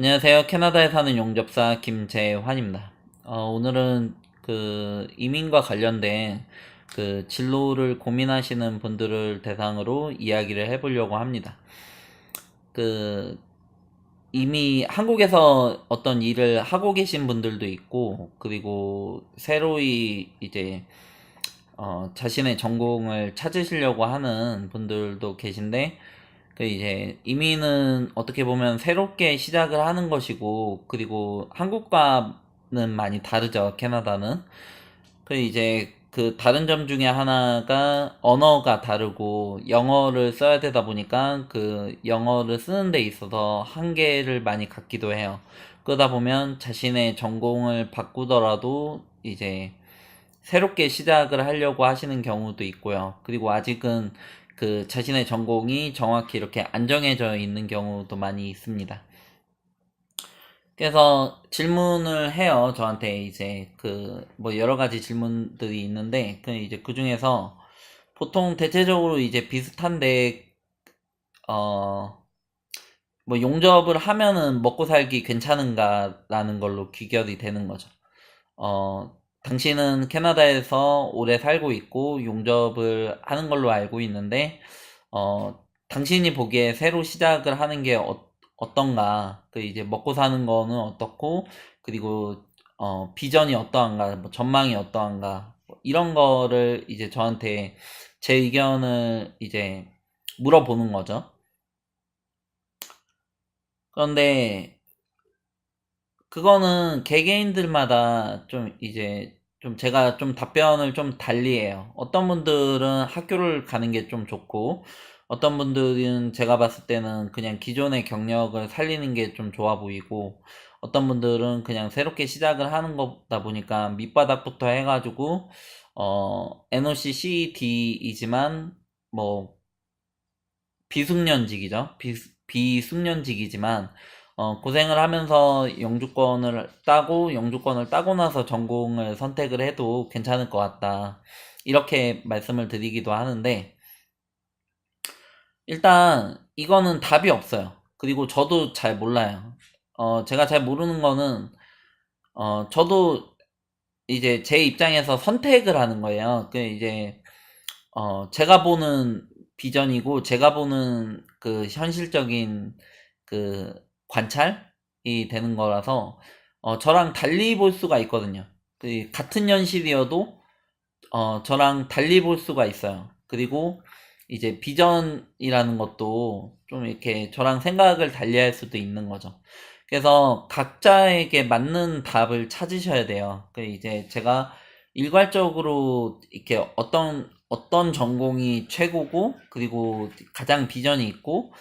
안녕하세요. 캐나다에 사는 용접사 김재환입니다. 오늘은 이민과 관련된 진로를 고민하시는 분들을 대상으로 이야기를 해보려고 합니다. 그 이미 한국에서 어떤 일을 하고 계신 분들도 있고, 그리고 새로이 이제 자신의 전공을 찾으시려고 하는 분들도 계신데, 이제 이민은 어떻게 보면 새롭게 시작을 하는 것이고, 그리고 한국과는 많이 다르죠, 캐나다는. 이제 다른 점 중에 하나가 언어가 다르고 영어를 써야 되다 보니까 영어를 쓰는 데 있어서 한계를 많이 갖기도 해요. 그러다 보면 자신의 전공을 바꾸더라도 이제 새롭게 시작을 하려고 하시는 경우도 있고요. 그리고 아직은 자신의 전공이 정확히 이렇게 안정해져 있는 경우도 많이 있습니다. 그래서 질문을 해요. 저한테 이제 뭐 여러 가지 질문들이 있는데 이제 그 중에서 보통 대체적으로 이제 비슷한데 어 뭐 용접을 하면은 먹고 살기 괜찮은가라는 걸로 귀결이 되는 거죠. 당신은 캐나다에서 오래 살고 있고 용접을 하는 걸로 알고 있는데, 당신이 보기에 새로 시작을 하는 게 어떤가? 이제 먹고 사는 거는 어떻고, 그리고, 비전이 어떠한가? 뭐 전망이 어떠한가? 뭐 이런 거를 이제 저한테 제 의견을 이제 물어보는 거죠. 그런데 그거는 개개인들마다 좀 이제 좀 제가 좀 답변을 좀 달리 해요. 어떤 분들은 학교를 가는 게 좀 좋고, 어떤 분들은 제가 봤을 때는 그냥 기존의 경력을 살리는 게 좀 좋아 보이고, 어떤 분들은 그냥 새롭게 시작을 하는 거다 보니까 밑바닥부터 해가지고, NOC CED이지만, 뭐, 비숙련직이죠. 비숙련직이지만 고생을 하면서 영주권을 따고 나서 전공을 선택을 해도 괜찮을 것 같다. 이렇게 말씀을 드리기도 하는데, 일단 이거는 답이 없어요. 그리고 저도 잘 몰라요. 제가 잘 모르는 거는 저도 이제 제 입장에서 선택을 하는 거예요. 이제 제가 보는 비전이고, 제가 보는 현실적인 그 관찰이 되는 거라서, 저랑 달리 볼 수가 있거든요. 같은 현실이어도, 저랑 달리 볼 수가 있어요. 그리고 이제 비전이라는 것도 좀 이렇게 저랑 생각을 달리 할 수도 있는 거죠. 그래서 각자에게 맞는 답을 찾으셔야 돼요. 이제 제가 일괄적으로 이렇게 어떤 전공이 최고고, 그리고 가장 비전이 있고,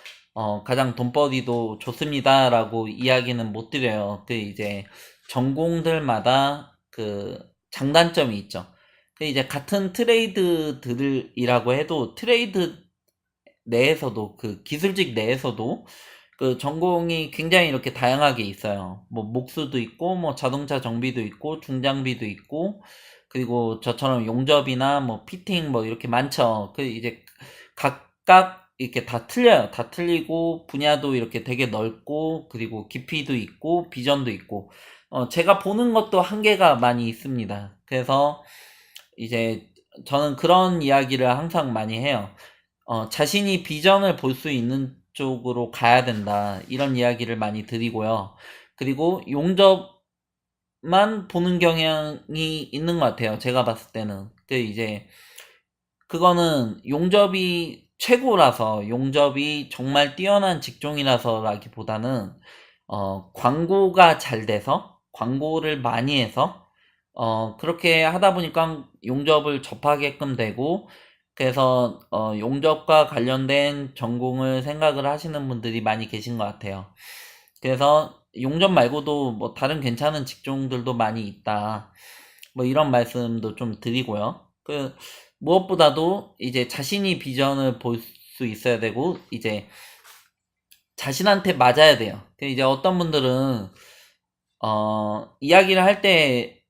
가장 돈벌이도 좋습니다라고 이야기는 못 드려요. 이제 전공들마다 장단점이 있죠. 이제 같은 트레이드들이라고 해도 트레이드 내에서도 기술직 내에서도 전공이 굉장히 이렇게 다양하게 있어요. 뭐 목수도 있고, 뭐 자동차 정비도 있고, 중장비도 있고, 그리고 저처럼 용접이나 뭐 피팅 뭐 이렇게 많죠. 이제 각각 이렇게 다 틀려요. 다 틀리고, 분야도 이렇게 되게 넓고, 그리고 깊이도 있고, 비전도 있고, 제가 보는 것도 한계가 많이 있습니다. 그래서 이제 저는 그런 이야기를 항상 많이 해요. 자신이 비전을 볼 수 있는 쪽으로 가야 된다. 이런 이야기를 많이 드리고요. 그리고 용접만 보는 경향이 있는 것 같아요. 제가 봤을 때는. 이제 그거는 용접이 최고라서, 용접이 정말 뛰어난 직종이라서라기보다는 광고가 잘 돼서, 광고를 많이 해서 그렇게 하다 보니까 용접을 접하게끔 되고, 그래서 용접과 관련된 전공을 생각을 하시는 분들이 많이 계신 것 같아요. 그래서 용접 말고도 뭐 다른 괜찮은 직종들도 많이 있다. 뭐 이런 말씀도 좀 드리고요. 무엇보다도 이제 자신이 비전을 볼 수 있어야 되고, 이제 자신한테 맞아야 돼요. 이제 어떤 분들은 이야기를 할 때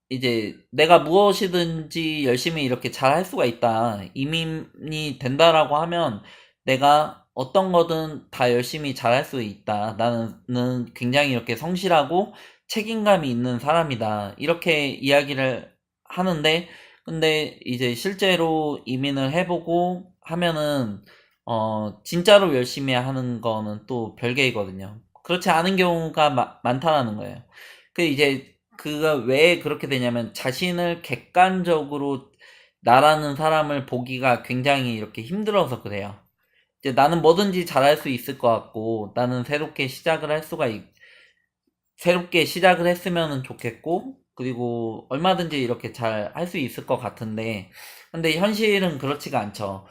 이제 내가 무엇이든지 열심히 이렇게 잘 할 수가 있다. 이민이 된다라고 하면 내가 어떤 거든 다 열심히 잘할 수 있다. 나는 굉장히 이렇게 성실하고 책임감이 있는 사람이다. 이렇게 이야기를 하는데, 근데 이제 실제로 이민을 해보고 하면은, 진짜로 열심히 하는 거는 또 별개이거든요. 그렇지 않은 경우가 많다라는 거예요. 그 이제 그가 왜 그렇게 되냐면 자신을 객관적으로 나라는 사람을 보기가 굉장히 이렇게 힘들어서 그래요. 이제 나는 뭐든지 잘할 수 있을 것 같고, 나는 새롭게 시작을 했으면 좋겠고, 그리고 얼마든지 이렇게 잘 할 수 있을 것 같은데, 근데 현실은 그렇지가 않죠.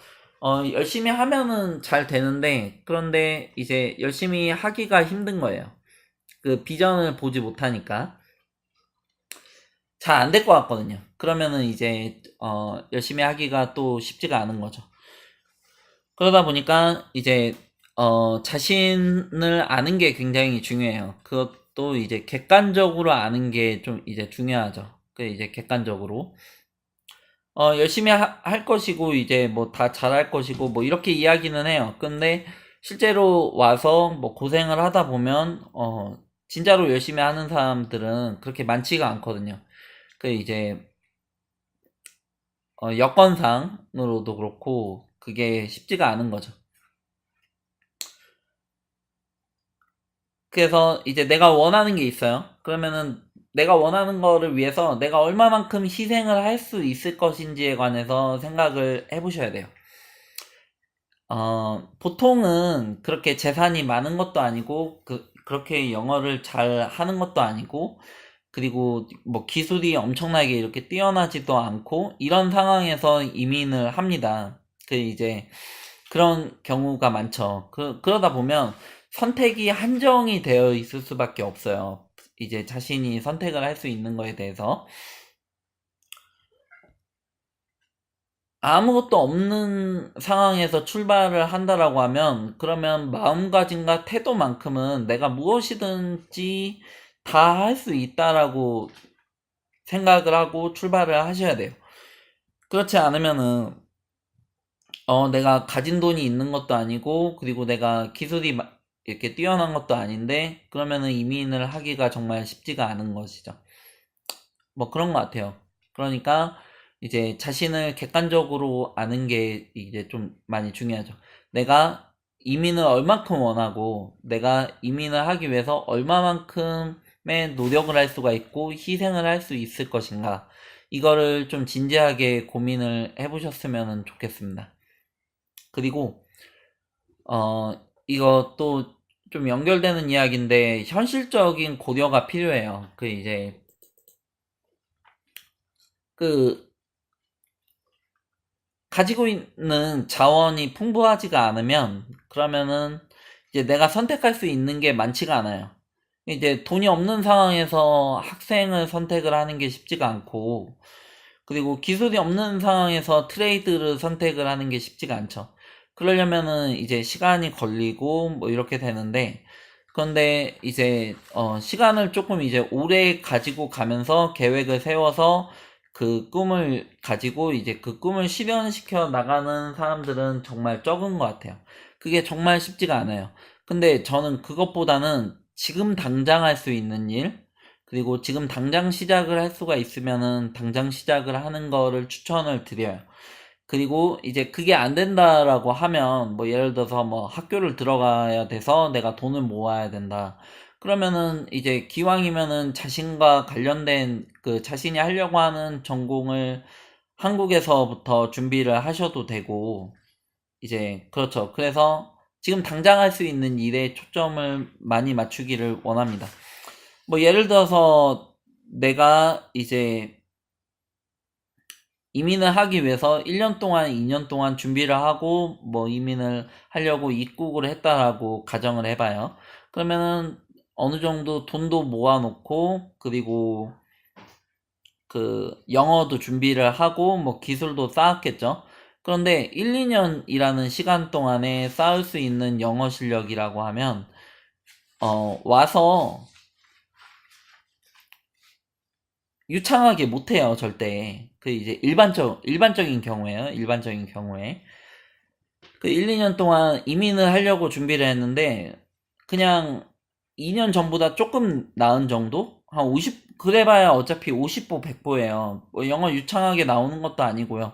열심히 하면은 잘 되는데, 그런데 이제 열심히 하기가 힘든 거예요. 그 비전을 보지 못하니까. 잘 안 될 것 같거든요. 그러면은 이제, 열심히 하기가 또 쉽지가 않은 거죠. 그러다 보니까 이제 자신을 아는 게 굉장히 중요해요. 그것도 이제 객관적으로 아는 게 좀 이제 중요하죠. 그 이제 객관적으로 열심히 할 것이고 이제 뭐 다 잘할 것이고 뭐 이렇게 이야기는 해요. 근데 실제로 와서 뭐 고생을 하다 보면 진짜로 열심히 하는 사람들은 그렇게 많지가 않거든요. 그 이제 여건상으로도 그렇고 그게 쉽지가 않은 거죠. 그래서 이제 내가 원하는 게 있어요. 그러면은 내가 원하는 거를 위해서 내가 얼마만큼 희생을 할 수 있을 것인지에 관해서 생각을 해보셔야 돼요. 보통은 그렇게 재산이 많은 것도 아니고, 그렇게 영어를 잘 하는 것도 아니고, 그리고 뭐 기술이 엄청나게 이렇게 뛰어나지도 않고, 이런 상황에서 이민을 합니다. 그 이제 그런 경우가 많죠. 그러다 보면 선택이 한정이 되어 있을 수밖에 없어요. 이제 자신이 선택을 할 수 있는 거에 대해서. 아무것도 없는 상황에서 출발을 한다라고 하면, 그러면 마음가짐과 태도만큼은 내가 무엇이든지 다 할 수 있다라고 생각을 하고 출발을 하셔야 돼요. 그렇지 않으면은, 내가 가진 돈이 있는 것도 아니고, 그리고 내가 기술이 이렇게 뛰어난 것도 아닌데, 그러면은 이민을 하기가 정말 쉽지가 않은 것이죠. 뭐 그런 것 같아요. 그러니까 이제 자신을 객관적으로 아는 게 이제 좀 많이 중요하죠. 내가 이민을 얼마큼 원하고, 내가 이민을 하기 위해서 얼마만큼의 노력을 할 수가 있고, 희생을 할 수 있을 것인가. 이거를 좀 진지하게 고민을 해보셨으면 좋겠습니다. 그리고 이거 또 좀 연결되는 이야기인데 현실적인 고려가 필요해요. 그 이제 그 가지고 있는 자원이 풍부하지가 않으면 그러면은 이제 내가 선택할 수 있는 게 많지가 않아요. 이제 돈이 없는 상황에서 학생을 선택을 하는 게 쉽지가 않고, 그리고 기술이 없는 상황에서 트레이드를 선택을 하는 게 쉽지가 않죠. 그러려면은 이제 시간이 걸리고 뭐 이렇게 되는데, 그런데 이제 시간을 조금 이제 오래 가지고 가면서 계획을 세워서 그 꿈을 가지고 이제 그 꿈을 실현시켜 나가는 사람들은 정말 적은 것 같아요. 그게 정말 쉽지가 않아요. 근데 저는 그것보다는 지금 당장 할 수 있는 일, 그리고 지금 당장 시작을 할 수가 있으면은 당장 시작을 하는 거를 추천을 드려요. 그리고 이제 그게 안 된다라고 하면 뭐 예를 들어서 뭐 학교를 들어가야 돼서 내가 돈을 모아야 된다. 그러면은 이제 기왕이면은 자신과 관련된 그 자신이 하려고 하는 전공을 한국에서부터 준비를 하셔도 되고, 이제 그렇죠. 그래서 지금 당장 할 수 있는 일에 초점을 많이 맞추기를 원합니다. 뭐 예를 들어서 내가 이제 이민을 하기 위해서 1년 동안, 2년 동안 준비를 하고 뭐 이민을 하려고 입국을 했다라고 가정을 해봐요. 그러면은 어느 정도 돈도 모아놓고, 그리고 그 영어도 준비를 하고 뭐 기술도 쌓았겠죠. 그런데 1, 2년이라는 시간 동안에 쌓을 수 있는 영어 실력이라고 하면 와서 유창하게 못해요, 절대. 그 이제 일반적인 경우에요. 일반적인 경우에. 그 1, 2년 동안 이민을 하려고 준비를 했는데 그냥 2년 전보다 조금 나은 정도? 한 50, 그래봐야 어차피 50보 100보예요. 뭐 영어 유창하게 나오는 것도 아니고요.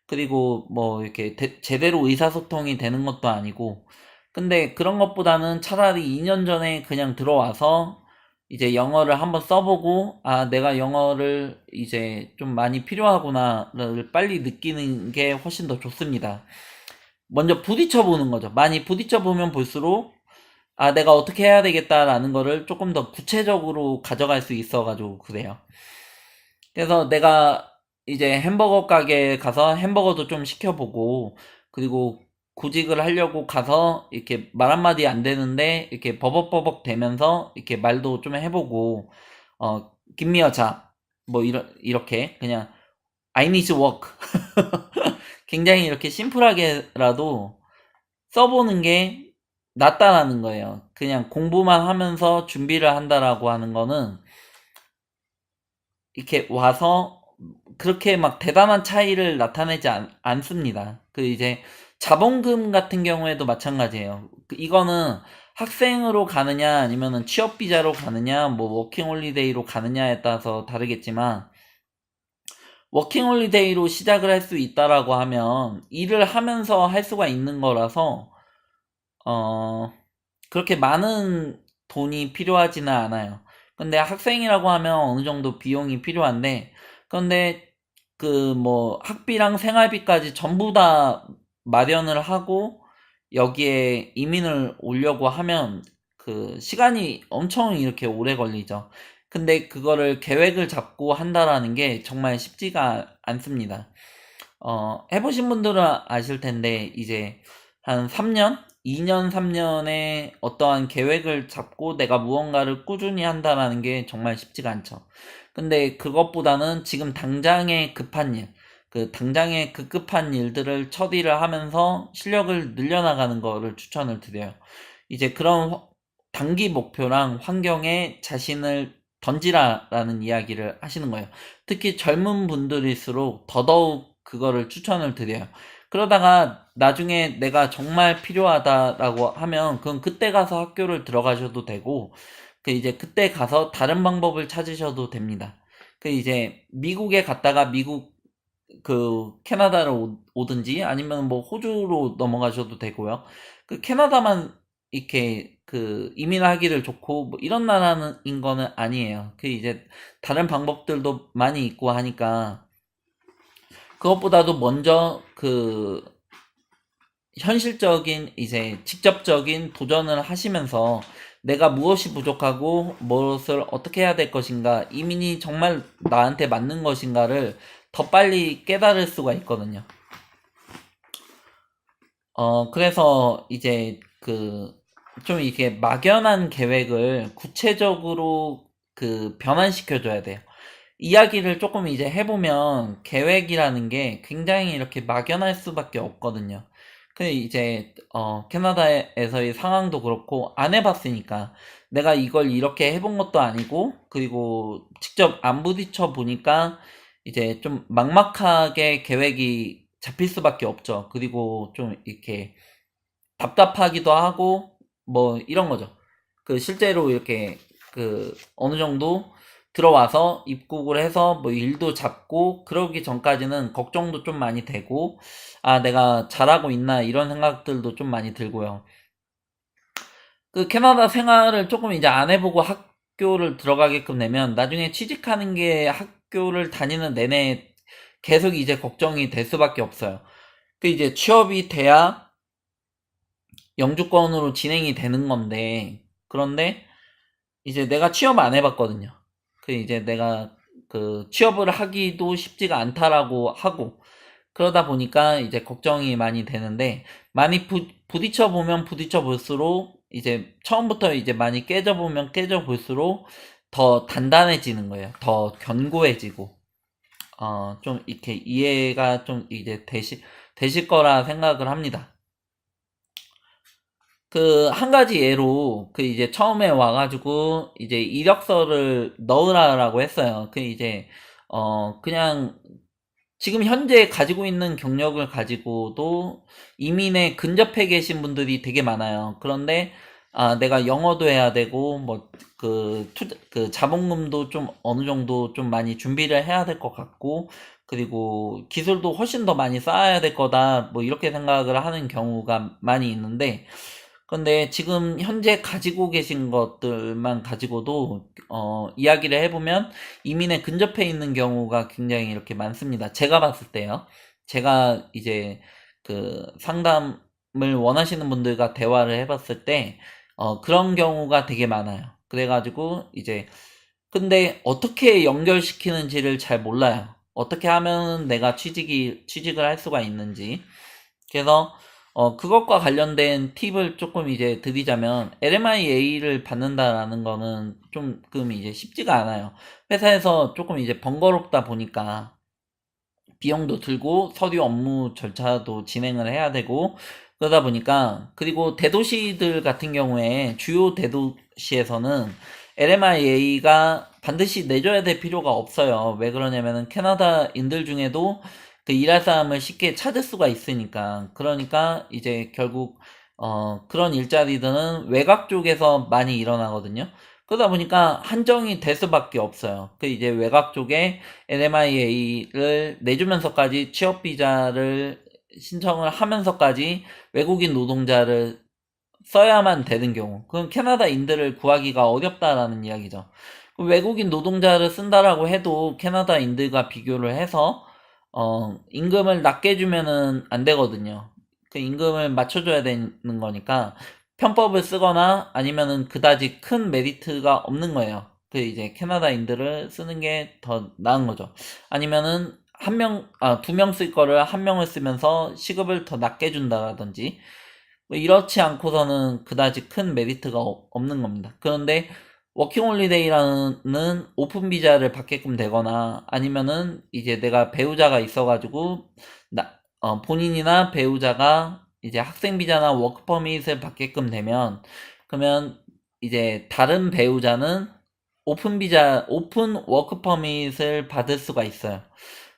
그리고 뭐 이렇게 제대로 의사소통이 되는 것도 아니고. 근데 그런 것보다는 차라리 2년 전에 그냥 들어와서 이제 영어를 한번 써보고, 아, 내가 영어를 이제 좀 많이 필요하구나를 빨리 느끼는 게 훨씬 더 좋습니다. 먼저 부딪혀 보는 거죠. 많이 부딪혀 보면 볼수록 아, 내가 어떻게 해야 되겠다라는 거를 조금 더 구체적으로 가져갈 수 있어가지고 그래요. 그래서 내가 이제 햄버거 가게 가서 햄버거도 좀 시켜보고, 그리고 구직을 하려고 가서 이렇게 말 한마디 안 되는데 이렇게 버벅버벅 대면서 이렇게 말도 좀 해보고, give me a job. 뭐 이렇게 그냥 I need to work. 굉장히 이렇게 심플하게라도 써보는 게 낫다라는 거예요. 그냥 공부만 하면서 준비를 한다라고 하는 거는 이렇게 와서 그렇게 막 대단한 차이를 나타내지 않습니다. 그 이제 자본금 같은 경우에도 마찬가지예요. 이거는 학생으로 가느냐 아니면은 취업 비자로 가느냐 뭐 워킹 홀리데이로 가느냐에 따라서 다르겠지만, 워킹 홀리데이로 시작을 할 수 있다라고 하면 일을 하면서 할 수가 있는 거라서 어 그렇게 많은 돈이 필요하지는 않아요. 근데 학생이라고 하면 어느 정도 비용이 필요한데, 그런데 그 뭐 학비랑 생활비까지 전부 다 마련을 하고 여기에 이민을 오려고 하면 그 시간이 엄청 이렇게 오래 걸리죠. 근데 그거를 계획을 잡고 한다라는 게 정말 쉽지가 않습니다. 해보신 분들은 아실 텐데, 이제 한 3년? 2년, 3년에 어떠한 계획을 잡고 내가 무언가를 꾸준히 한다라는 게 정말 쉽지가 않죠. 근데 그것보다는 지금 당장에 급한 일, 그 당장에 급급한 일들을 처리를 하면서 실력을 늘려나가는 거를 추천을 드려요. 이제 그런 단기 목표랑 환경에 자신을 던지라라는 이야기를 하시는 거예요. 특히 젊은 분들일수록 더더욱 그거를 추천을 드려요. 그러다가 나중에 내가 정말 필요하다라고 하면 그건 그때 가서 학교를 들어가셔도 되고, 그 이제 그때 가서 다른 방법을 찾으셔도 됩니다. 그 이제 미국에 갔다가 미국 그 캐나다로 오든지 아니면 뭐 호주로 넘어가셔도 되고요. 그 캐나다만 이렇게 그 이민하기를 좋고 뭐 이런 나라인 거는 아니에요. 그 이제 다른 방법들도 많이 있고 하니까, 그것보다도 먼저 그 현실적인 이제 직접적인 도전을 하시면서 내가 무엇이 부족하고 무엇을 어떻게 해야 될 것인가, 이민이 정말 나한테 맞는 것인가를 더 빨리 깨달을 수가 있거든요. 그래서 이제 그 좀 이렇게 막연한 계획을 구체적으로 그 변환시켜줘야 돼요. 이야기를 조금 이제 해보면 계획이라는 게 굉장히 이렇게 막연할 수밖에 없거든요. 그 이제 캐나다에서의 상황도 그렇고 안 해봤으니까, 내가 이걸 이렇게 해본 것도 아니고, 그리고 직접 안 부딪혀 보니까 이제 좀 막막하게 계획이 잡힐 수밖에 없죠. 그리고 좀 이렇게 답답하기도 하고 뭐 이런 거죠. 그 실제로 이렇게 그 어느 정도 들어와서 입국을 해서 뭐 일도 잡고 그러기 전까지는 걱정도 좀 많이 되고, 아, 내가 잘하고 있나 이런 생각들도 좀 많이 들고요. 그 캐나다 생활을 조금 이제 안 해보고 학교를 들어가게끔 되면 나중에 취직하는 게 학교를 다니는 내내 계속 이제 걱정이 될 수밖에 없어요. 그 이제 취업이 돼야 영주권으로 진행이 되는 건데, 그런데 이제 내가 취업 안 해봤거든요. 그 이제 내가 그 취업을 하기도 쉽지가 않다라고 하고, 그러다 보니까 이제 걱정이 많이 되는데, 많이 부딪혀 보면 부딪혀 볼수록 이제 처음부터 이제 많이 깨져 보면 깨져 볼수록 더 단단해지는 거예요. 더 견고해지고, 좀 이렇게 이해가 좀 이제 되실 거라 생각을 합니다. 그 한 가지 예로 그 이제 처음에 와가지고 이제 이력서를 넣으라라고 했어요. 그 이제 그냥 지금 현재 가지고 있는 경력을 가지고도 이민에 근접해 계신 분들이 되게 많아요. 그런데 내가 영어도 해야 되고 뭐 그 자본금도 좀 어느 정도 좀 많이 준비를 해야 될 것 같고, 그리고 기술도 훨씬 더 많이 쌓아야 될 거다 뭐 이렇게 생각을 하는 경우가 많이 있는데, 근데 지금 현재 가지고 계신 것들만 가지고도 이야기를 해보면 이민에 근접해 있는 경우가 굉장히 이렇게 많습니다. 제가 봤을 때요. 제가 이제 그 상담을 원하시는 분들과 대화를 해봤을 때 그런 경우가 되게 많아요. 그래가지고 이제 근데 어떻게 연결시키는지를 잘 몰라요. 어떻게 하면 내가 취직을 할 수가 있는지. 그래서 그것과 관련된 팁을 조금 이제 드리자면, LMIA를 받는다라는 거는 조금 이제 쉽지가 않아요. 회사에서 조금 이제 번거롭다 보니까 비용도 들고 서류 업무 절차도 진행을 해야 되고, 그러다 보니까, 그리고 대도시들 같은 경우에 주요 대도시에서는 LMIA가 반드시 내줘야 될 필요가 없어요. 왜 그러냐면은 캐나다인들 중에도 그 일할 사람을 쉽게 찾을 수가 있으니까. 그러니까 이제 결국 그런 일자리들은 외곽 쪽에서 많이 일어나거든요. 그러다 보니까 한정이 될 수밖에 없어요. 그 이제 외곽 쪽에 LMIA를 내주면서까지 취업 비자를 신청을 하면서까지 외국인 노동자를 써야만 되는 경우, 그럼 캐나다인들을 구하기가 어렵다라는 이야기죠. 외국인 노동자를 쓴다라고 해도 캐나다인들과 비교를 해서 임금을 낮게 주면은 안 되거든요. 그 임금을 맞춰줘야 되는 거니까 편법을 쓰거나 아니면은 그다지 큰 메리트가 없는 거예요. 그 이제 캐나다인들을 쓰는 게 더 나은 거죠. 아니면은 두 명 쓸 거를 한 명을 쓰면서 시급을 더 낮게 준다라든지, 뭐 이렇지 않고서는 그다지 큰 메리트가 없는 겁니다. 그런데 워킹홀리데이라는 오픈 비자를 받게끔 되거나, 아니면은 이제 내가 배우자가 있어가지고 본인이나 배우자가 이제 학생 비자나 워크 퍼밋을 받게끔 되면, 그러면 이제 다른 배우자는 오픈 워크 퍼밋을 받을 수가 있어요.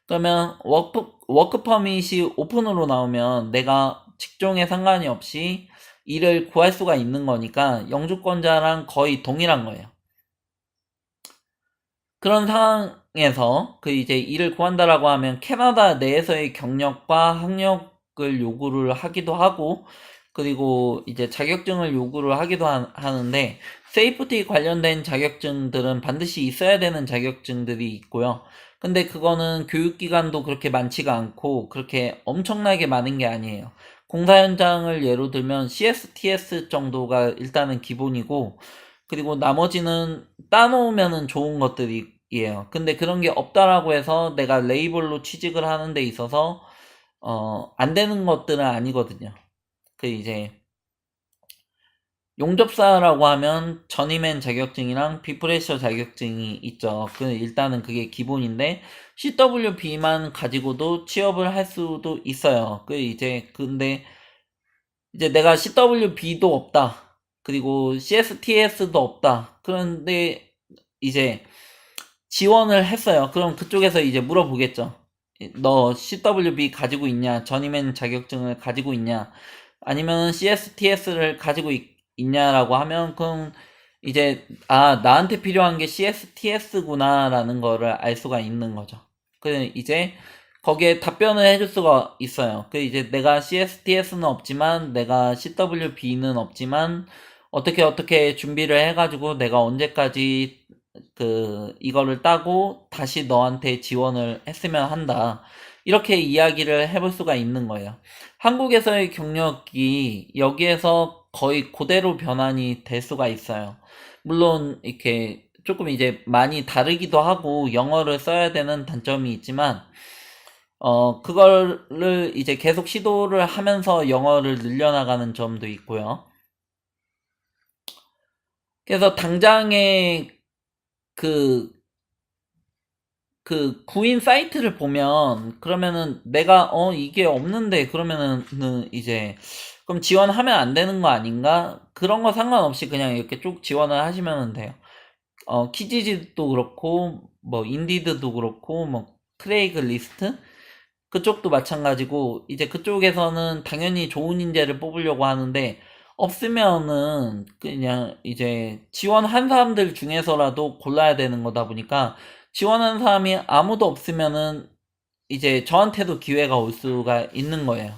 그러면 워크 퍼밋이 오픈으로 나오면 내가 직종에 상관이 없이 일을 구할 수가 있는 거니까 영주권자랑 거의 동일한 거예요. 그런 상황에서 그 이제 일을 구한다라고 하면 캐나다 내에서의 경력과 학력을 요구를 하기도 하고, 그리고 이제 자격증을 요구를 하기도 하는데, 세이프티 관련된 자격증들은 반드시 있어야 되는 자격증들이 있고요. 근데 그거는 교육기관도 그렇게 많지가 않고 그렇게 엄청나게 많은 게 아니에요. 공사 현장을 예로 들면 CSTS 정도가 일단은 기본이고, 그리고 나머지는 따놓으면은 좋은 것들이에요. 근데 그런 게 없다라고 해서 내가 레이블로 취직을 하는 데 있어서 안 되는 것들은 아니거든요. 그 이제 용접사라고 하면 저니맨 자격증이랑 비프레셔 자격증이 있죠. 그 일단은 그게 기본인데 CWB만 가지고도 취업을 할 수도 있어요. 그 이제 근데 이제 내가 CWB도 없다. 그리고 CSTS도 없다. 그런데 이제 지원을 했어요. 그럼 그쪽에서 이제 물어보겠죠. 너 CWB 가지고 있냐? 저니맨 자격증을 가지고 있냐? 아니면 CSTS를 가지고 있냐라고 하면, 그럼 이제 나한테 필요한 게 CSTS구나라는 거를 알 수가 있는 거죠. 그 이제 거기에 답변을 해줄 수가 있어요. 그 이제 내가 CSTS는 없지만 내가 CWB는 없지만 어떻게 준비를 해가지고 내가 언제까지 이거를 따고 다시 너한테 지원을 했으면 한다. 이렇게 이야기를 해볼 수가 있는 거예요. 한국에서의 경력이 여기에서 거의 그대로 변환이 될 수가 있어요. 물론 이렇게 조금 이제 많이 다르기도 하고 영어를 써야 되는 단점이 있지만 그거를 이제 계속 시도를 하면서 영어를 늘려나가는 점도 있고요. 그래서 당장에 그 구인 사이트를 보면, 그러면은 내가 이게 없는데 그러면은 이제 그럼 지원하면 안 되는 거 아닌가? 그런 거 상관없이 그냥 이렇게 쭉 지원을 하시면 돼요. 키지지도 그렇고 뭐 인디드도 그렇고 뭐 크레이그 리스트, 그쪽도 마찬가지고, 이제 그쪽에서는 당연히 좋은 인재를 뽑으려고 하는데, 없으면은 그냥 이제 지원한 사람들 중에서라도 골라야 되는 거다 보니까, 지원한 사람이 아무도 없으면은 이제 저한테도 기회가 올 수가 있는 거예요.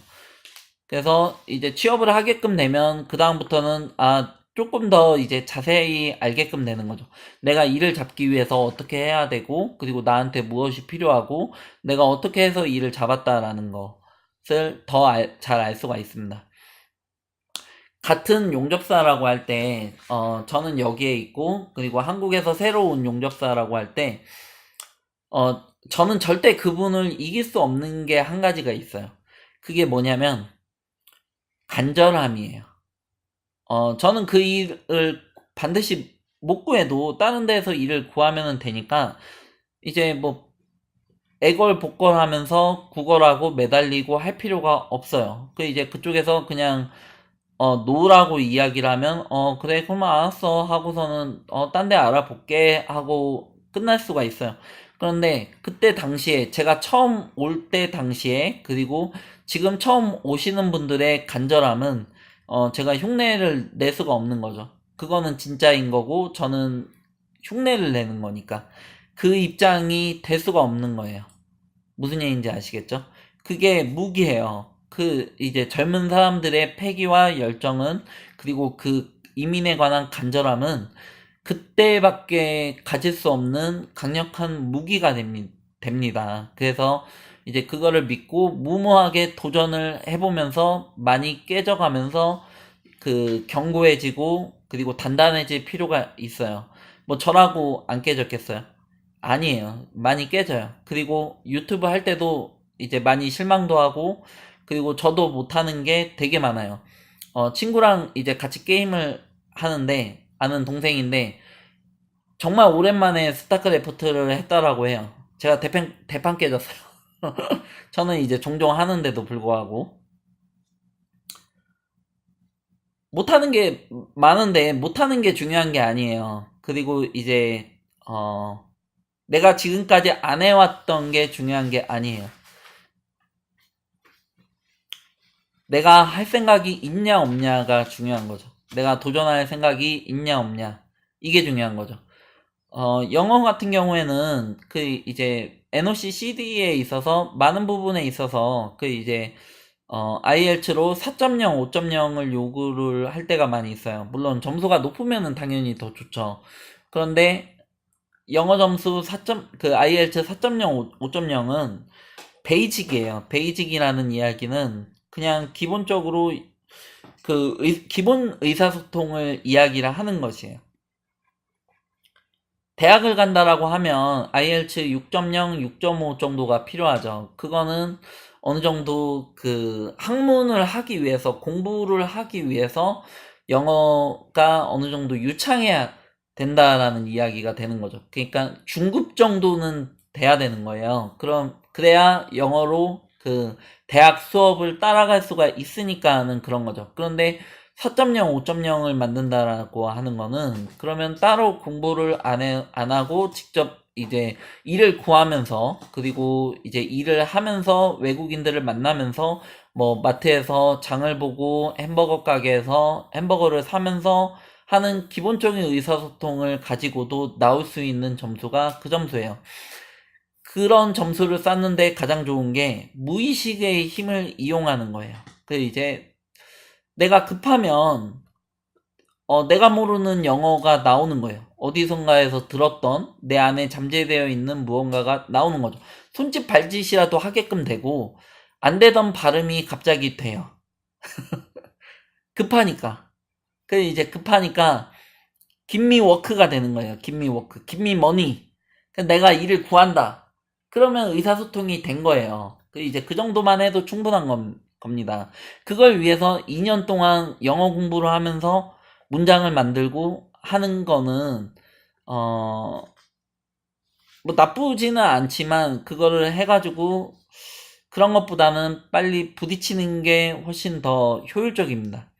그래서 이제 취업을 하게끔 되면 그다음부터는 조금 더 이제 자세히 알게끔 되는 거죠. 내가 일을 잡기 위해서 어떻게 해야 되고, 그리고 나한테 무엇이 필요하고, 내가 어떻게 해서 일을 잡았다라는 것을 더 잘 알 수가 있습니다. 같은 용접사라고 할 때, 저는 여기에 있고, 그리고 한국에서 새로 온 용접사라고 할 때, 저는 절대 그분을 이길 수 없는 게 한 가지가 있어요. 그게 뭐냐면, 간절함이에요. 저는 그 일을 반드시 못 구해도 다른 데서 일을 구하면 되니까, 이제 뭐, 애걸복걸 하면서 구걸하고 매달리고 할 필요가 없어요. 그 이제 그쪽에서 그냥, 노라고 이야기를 하면, 그래, 그러면 알았어. 하고서는, 딴 데 알아볼게. 하고 끝날 수가 있어요. 그런데 그때 당시에, 제가 처음 올 때 당시에, 그리고 지금 처음 오시는 분들의 간절함은, 제가 흉내를 낼 수가 없는 거죠. 그거는 진짜인 거고, 저는 흉내를 내는 거니까. 그 입장이 될 수가 없는 거예요. 무슨 얘기인지 아시겠죠? 그게 무기예요. 그 이제 젊은 사람들의 패기와 열정은, 그리고 그 이민에 관한 간절함은 그때밖에 가질 수 없는 강력한 무기가 됩니다. 그래서 이제 그거를 믿고 무모하게 도전을 해보면서 많이 깨져가면서 그 견고해지고, 그리고 단단해질 필요가 있어요. 뭐 저라고 안 깨졌겠어요? 아니에요. 많이 깨져요. 그리고 유튜브 할 때도 이제 많이 실망도 하고, 그리고 저도 못하는 게 되게 많아요. 친구랑 이제 같이 게임을 하는데, 아는 동생인데, 정말 오랜만에 스타크래프트를 했다라고 해요. 제가 대판 깨졌어요. 저는 이제 종종 하는데도 불구하고. 못하는 게 많은데, 못하는 게 중요한 게 아니에요. 그리고 이제, 내가 지금까지 안 해왔던 게 중요한 게 아니에요. 내가 할 생각이 있냐 없냐가 중요한 거죠. 내가 도전할 생각이 있냐 없냐. 이게 중요한 거죠. 영어 같은 경우에는 그 이제 NOC CD에 있어서 많은 부분에 있어서 그 이제 IELTS로 4.0, 5.0을 요구를 할 때가 많이 있어요. 물론 점수가 높으면은 당연히 더 좋죠. 그런데 영어 점수 4점, 그 IELTS 4.0, 5.0은 베이직이에요. 베이직이라는 이야기는 그냥 기본적으로 그 기본 의사소통을 이야기를 하는 것이에요. 대학을 간다라고 하면 IELTS 6.0, 6.5 정도가 필요하죠. 그거는 어느 정도 그 학문을 하기 위해서, 공부를 하기 위해서 영어가 어느 정도 유창해야 된다라는 이야기가 되는 거죠. 그러니까 중급 정도는 돼야 되는 거예요. 그래야 영어로 그 대학 수업을 따라갈 수가 있으니까 하는 그런 거죠. 그런데 4.0, 5.0을 만든다라고 하는 거는, 그러면 따로 공부를 안 하고 직접 이제 일을 구하면서, 그리고 이제 일을 하면서 외국인들을 만나면서 뭐 마트에서 장을 보고 햄버거 가게에서 햄버거를 사면서 하는 기본적인 의사소통을 가지고도 나올 수 있는 점수가 그 점수예요. 그런 점수를 쌓는데 가장 좋은 게 무의식의 힘을 이용하는 거예요. 그 이제 내가 급하면 내가 모르는 영어가 나오는 거예요. 어디선가에서 들었던 내 안에 잠재되어 있는 무언가가 나오는 거죠. 손짓 발짓이라도 하게끔 되고, 안 되던 발음이 갑자기 돼요. 급하니까. 그 이제 급하니까 김미 워크가 되는 거예요. 김미 워크, 김미 머니. 내가 일을 구한다. 그러면 의사소통이 된 거예요. 그 이제 그 정도만 해도 충분한 겁니다. 그걸 위해서 2년 동안 영어 공부를 하면서 문장을 만들고 하는 거는 뭐 나쁘지는 않지만, 그거를 해가지고 그런 것보다는 빨리 부딪히는 게 훨씬 더 효율적입니다.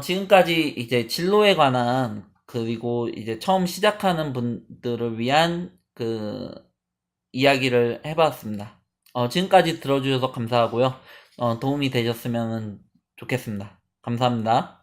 지금까지 이제 진로에 관한, 그리고 이제 처음 시작하는 분들을 위한 그 이야기를 해봤습니다. 지금까지 들어주셔서 감사하고요. 도움이 되셨으면 좋겠습니다. 감사합니다.